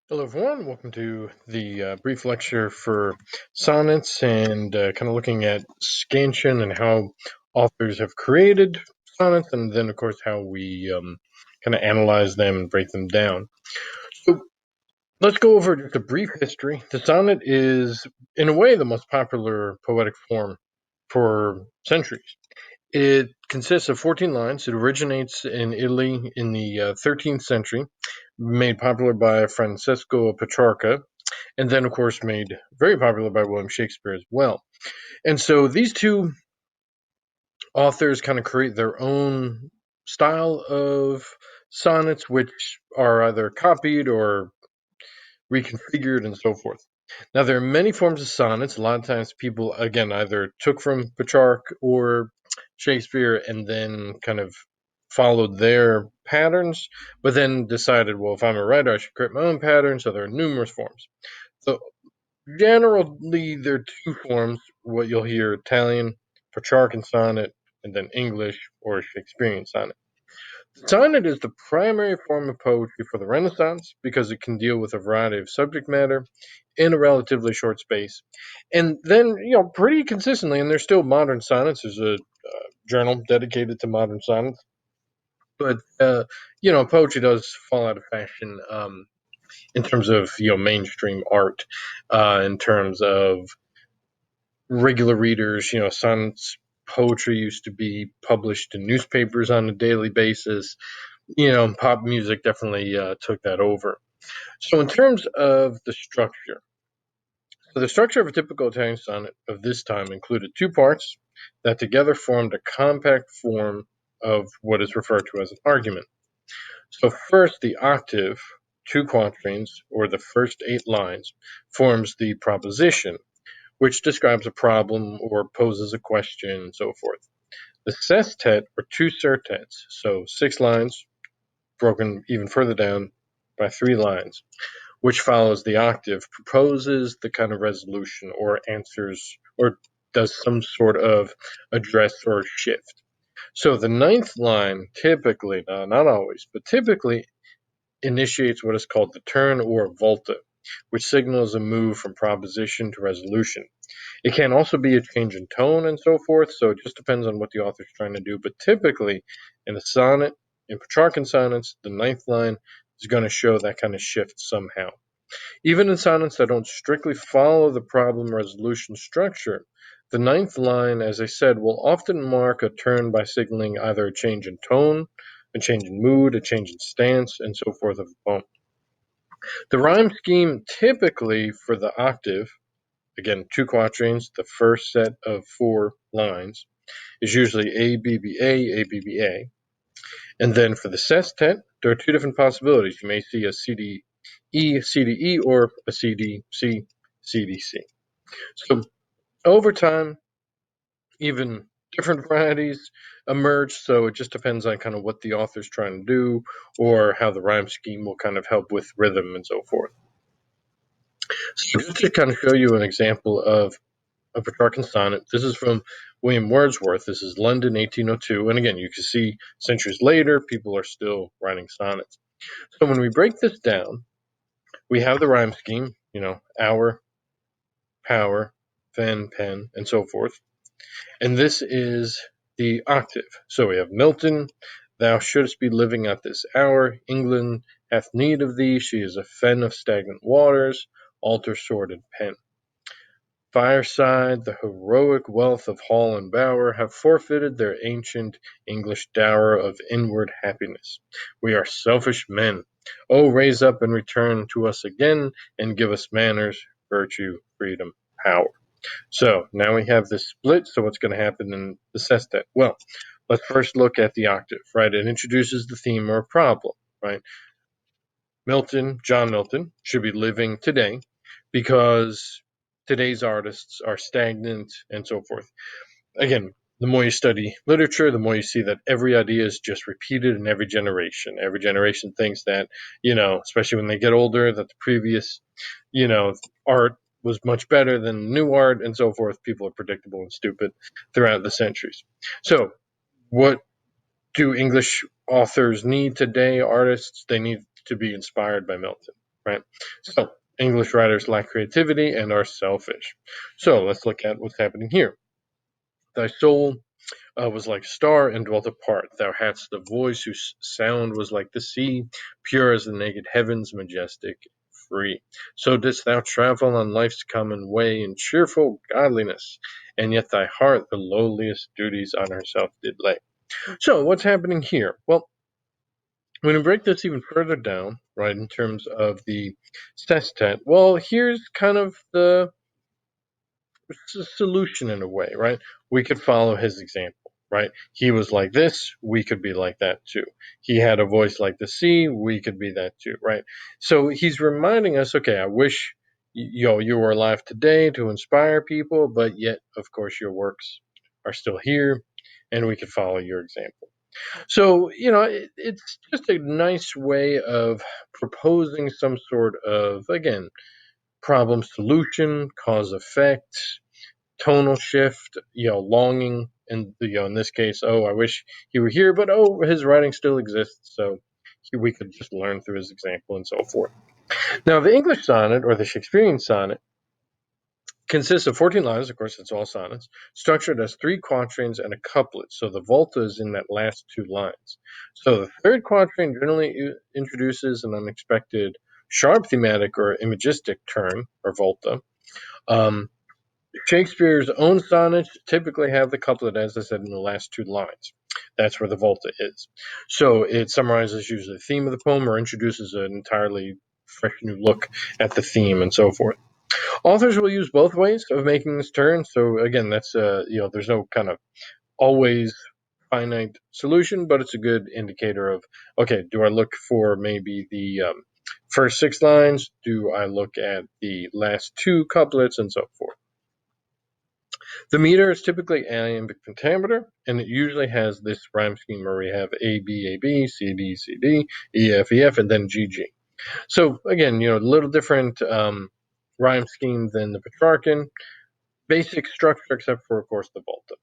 Hello, everyone. Welcome to the brief lecture for sonnets and kind of looking at scansion and how authors have created sonnets, and then, of course, how we kind of analyze them and break them down. So, let's go over just a brief history. The sonnet is, in a way, the most popular poetic form for centuries. It consists of 14 lines. It originates in Italy in the 13th century, made popular by Francesco Petrarca, and then, of course, made very popular by William Shakespeare as well. And so these two authors kind of create their own style of sonnets, which are either copied or reconfigured and so forth. Now, there are many forms of sonnets. A lot of times people, again, either took from Petrarch or Shakespeare and then kind of followed their patterns, but then decided, well, if I'm a writer, I should create my own pattern. So there are numerous forms. So generally, there are two forms. What you'll hear: Italian, Petrarchan sonnet, and then English or Shakespearean sonnet. The sonnet is the primary form of poetry for the Renaissance because it can deal with a variety of subject matter in a relatively short space. And then, pretty consistently, and there's still modern sonnets. There's a journal dedicated to modern sonnets. But, poetry does fall out of fashion in terms of, mainstream art, in terms of regular readers. Sonnets poetry used to be published in newspapers on a daily basis. Pop music definitely took that over. So, in terms of the structure, so the structure of a typical Italian sonnet of this time included two parts that together formed a compact form of what is referred to as an argument. So, first, the octave, two quatrains, or the first 8 lines, forms the proposition, which describes a problem or poses a question and so forth. The sestet, or two sertets, so 6 lines, broken even further down by 3 lines, which follows the octave, proposes the kind of resolution or answers or does some sort of address or shift. So the ninth line typically, not always, but typically initiates what is called the turn or volta, which signals a move from proposition to resolution. It can also be a change in tone and so forth, so it just depends on what the author's trying to do. But typically, in a sonnet, in Petrarchan sonnets, the ninth line is going to show that kind of shift somehow. Even in sonnets that don't strictly follow the problem resolution structure, the ninth line, as I said, will often mark a turn by signaling either a change in tone, a change in mood, a change in stance, and so forth of the poem. The rhyme scheme typically for the octave, again, two quatrains, the first set of 4 lines, is usually A, B, B, A, B, B, A. And then for the sestet, there are two different possibilities. You may see a C, D, E, C, D, E, or a C, D, C, C, D, C. So over time, even different varieties emerge. So it just depends on kind of what the author's trying to do or how the rhyme scheme will kind of help with rhythm and so forth. So just to kind of show you an example of a Petrarchan sonnet, this is from William Wordsworth. This is London, 1802. And again, you can see centuries later, people are still writing sonnets. So when we break this down, we have the rhyme scheme, hour, power, fen, pen, and so forth. And this is the octave. So we have Milton, thou shouldst be living at this hour. England hath need of thee. She is a fen of stagnant waters, altar, sword, and pen. Fireside, the heroic wealth of hall and bower have forfeited their ancient English dower of inward happiness. We are selfish men. Oh, raise up and return to us again, and give us manners, virtue, freedom, power. So now we have this split. So what's going to happen in the sestet? Well, let's first look at the octave, right? It introduces the theme or problem, right? John Milton, should be living today because today's artists are stagnant and so forth. Again, the more you study literature, the more you see that every idea is just repeated in every generation. Every generation thinks that, especially when they get older, that the previous, art was much better than new art and so forth. People are predictable and stupid throughout the centuries. So, what do English authors need today? Artists, they need to be inspired by Milton. right? So English writers lack creativity and are selfish. So let's look at what's happening here. Thy soul was like a star and dwelt apart. Thou hadst the voice whose sound was like the sea, pure as the naked heavens, majestic, free. So didst thou travel on life's common way in cheerful godliness, and yet thy heart the lowliest duties on herself did lay. So what's happening here? Well, when we break this even further down, right, in terms of the sestet, well, here's kind of the solution in a way, right? We could follow his example, right? He was like this, we could be like that too. He had a voice like the sea, we could be that too, right? So he's reminding us, okay, I wish you were alive today to inspire people, but yet, of course, your works are still here, and we could follow your example. So, it's just a nice way of proposing some sort of, again, problem solution, cause effect, tonal shift, longing, and in this case, oh, I wish he were here, but oh, his writing still exists, so we could just learn through his example and so forth. Now, the English sonnet or the Shakespearean sonnet consists of 14 lines, of course, it's all sonnets, structured as 3 quatrains and a couplet. So the volta is in that last 2 lines. So the third quatrain generally introduces an unexpected sharp thematic or imagistic turn, or volta. Shakespeare's own sonnets typically have the couplet, as I said, in the last 2 lines. That's where the volta is. So it summarizes usually the theme of the poem or introduces an entirely fresh new look at the theme and so forth. Authors will use both ways of making this turn. So again, that's there's no kind of always finite solution, but it's a good indicator of, okay, do I look for maybe the first 6 lines? Do I look at the last 2 couplets and so forth? The meter is typically iambic pentameter, and it usually has this rhyme scheme where we have A B A B, C D C D, E F E F, and then G G. So again, a little different rhyme scheme than the Petrarchan. Basic structure, except for, of course, the volta.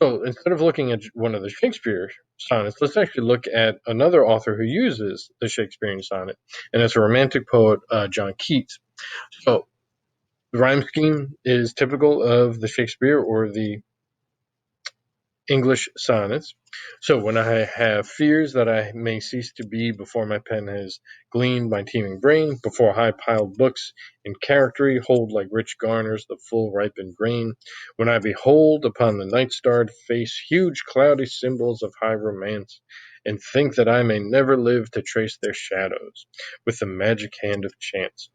So instead of looking at one of the Shakespeare sonnets, let's actually look at another author who uses the Shakespearean sonnet, and it's a romantic poet, John Keats. So the rhyme scheme is typical of the Shakespeare or the English sonnets. So when I have fears that I may cease to be before my pen has gleaned my teeming brain, before high piled books in charactery hold like rich garners the full ripened grain, when I behold upon the night starred face huge cloudy symbols of high romance, and think that I may never live to trace their shadows with the magic hand of chance.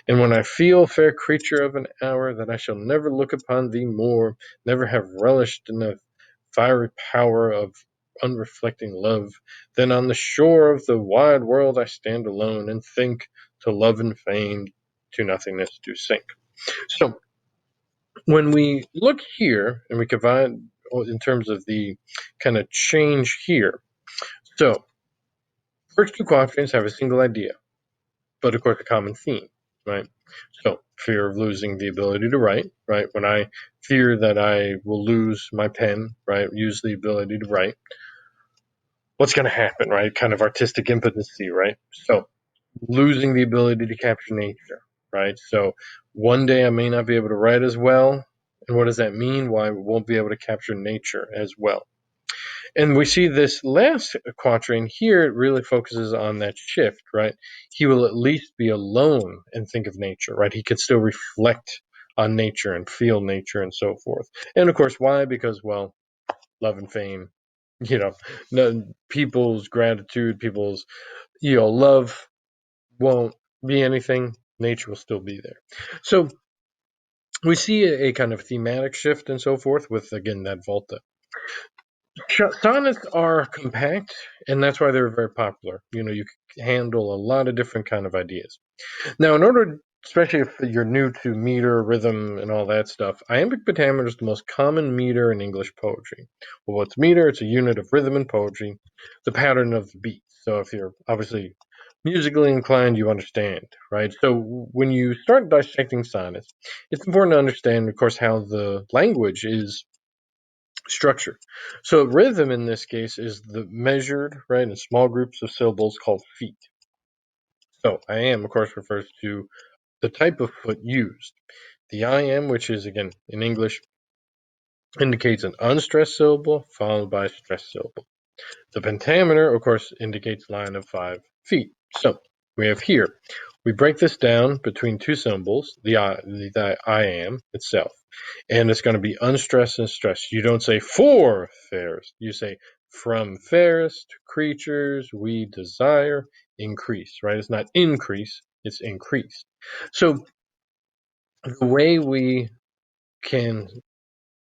And when I feel, fair creature of an hour, that I shall never look upon thee more, never have relished in the fiery power of unreflecting love, then on the shore of the wide world I stand alone, and think to love and fame to nothingness do sink. So when we look here, and we combine in terms of the kind of change here, so first 2 quatrains have a single idea, but of course a common theme, right? So fear of losing the ability to write, right? When I fear that I will lose my pen, right, use the ability to write, what's going to happen, right? Kind of artistic impotency, right? So losing the ability to capture nature, right? So one day I may not be able to write as well. And what does that mean? Well, I won't be able to capture nature as well. And we see this last quatrain here, it really focuses on that shift, right? He will at least be alone and think of nature, right? He can still reflect on nature and feel nature and so forth. And of course, why? Because, well, love and fame, you know, people's gratitude, people's, love won't be anything. Nature will still be there. So we see a kind of thematic shift and so forth with, again, that volta. Sonnets are compact, and that's why they're very popular. You can handle a lot of different kind of ideas. Now, in order, especially if you're new to meter, rhythm, and all that stuff, iambic pentameter is the most common meter in English poetry. Well, what's meter? It's a unit of rhythm in poetry, the pattern of the beat. So if you're obviously musically inclined, you understand, right? So when you start dissecting sonnets, it's important to understand, of course, how the language is structured. So rhythm in this case is the measured, right, in small groups of syllables called feet. So I am, of course, refers to the type of foot used. The I am, which is again in English, indicates an unstressed syllable followed by a stressed syllable. The pentameter, of course, indicates line of 5 feet. So we have here, we break this down between two symbols, the I am itself, and it's going to be unstressed and stressed. You don't say for fairest, you say from fairest creatures we desire increase, right? It's not increase, it's increase. So the way we can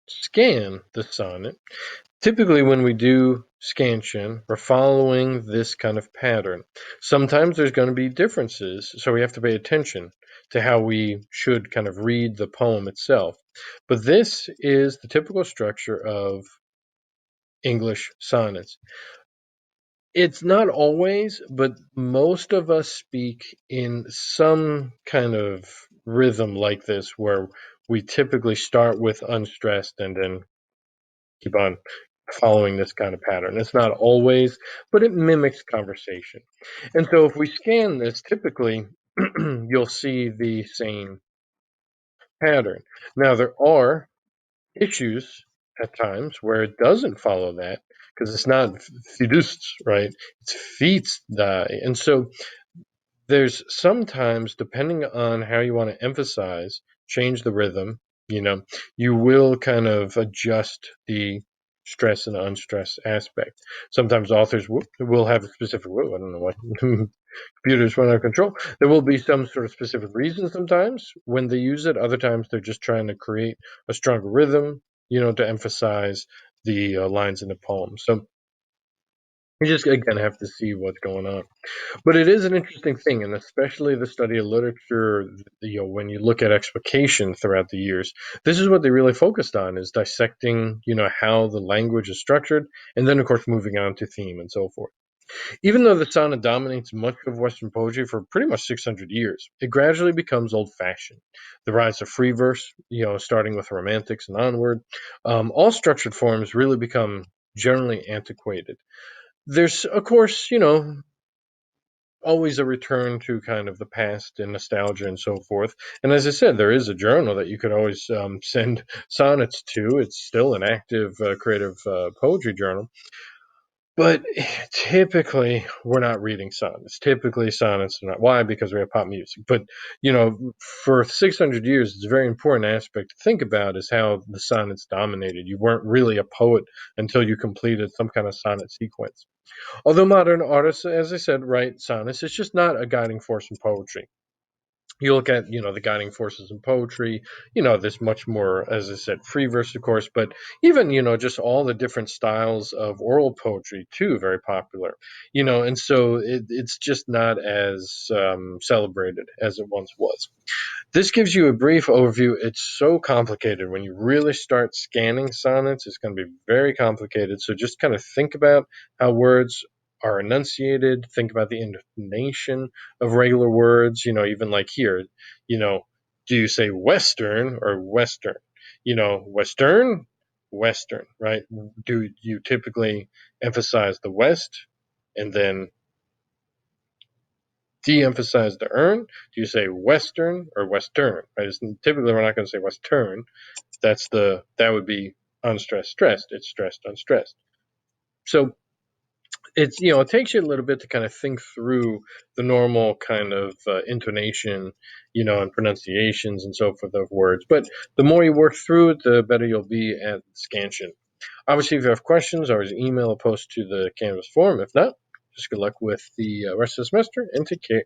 scan the sonnet, typically when we do scansion, we're following this kind of pattern. Sometimes there's going to be differences, so we have to pay attention to how we should kind of read the poem itself. But this is the typical structure of English sonnets. It's not always, but most of us speak in some kind of rhythm like this, where we typically start with unstressed and then keep on following this kind of pattern. It's not always, but it mimics conversation. And so if we scan this, typically you'll see the same pattern. Now, there are issues at times where it doesn't follow that because it's not fidusts, right? It's feats die. And so there's sometimes, depending on how you want to emphasize, change the rhythm, you know, you will kind of adjust the stress and unstressed aspect. Sometimes authors will have a specific, I don't know what, computers run out of control. There will be some sort of specific reason sometimes when they use it. Other times they're just trying to create a stronger rhythm, to emphasize the lines in the poem. So you just, again, have to see what's going on. But it is an interesting thing, and especially the study of literature, when you look at explication throughout the years, this is what they really focused on, is dissecting, how the language is structured, and then, of course, moving on to theme and so forth. Even though the sonnet dominates much of Western poetry for pretty much 600 years, it gradually becomes old-fashioned. The rise of free verse, starting with romantics and onward, all structured forms really become generally antiquated. There's, of course, always a return to kind of the past and nostalgia and so forth. And as I said, there is a journal that you could always send sonnets to. It's still an active creative poetry journal. But typically, we're not reading sonnets. Typically, sonnets are not. Why? Because we have pop music. But, for 600 years, it's a very important aspect to think about is how the sonnets dominated. You weren't really a poet until you completed some kind of sonnet sequence. Although modern artists, as I said, write sonnets, it's just not a guiding force in poetry. You look at, the guiding forces in poetry, there's much more, as I said, free verse, of course, but even, just all the different styles of oral poetry, too, very popular, and so it's just not as celebrated as it once was. This gives you a brief overview. It's so complicated. When you really start scanning sonnets, it's going to be very complicated. So just kind of think about how words are enunciated, think about the intonation of regular words, even like here, you know, do you say Western or Western? Western, Western, right? Do you typically emphasize the West and then de-emphasize the earn? Do you say Western or Western? Right? Typically, we're not going to say Western. That would be unstressed, stressed. It's stressed, unstressed. So it's it takes you a little bit to kind of think through the normal kind of intonation, and pronunciations and so forth of words. But the more you work through it, the better you'll be at scansion. Obviously, if you have questions, always email a post to the Canvas forum. If not, just good luck with the rest of the semester and take care.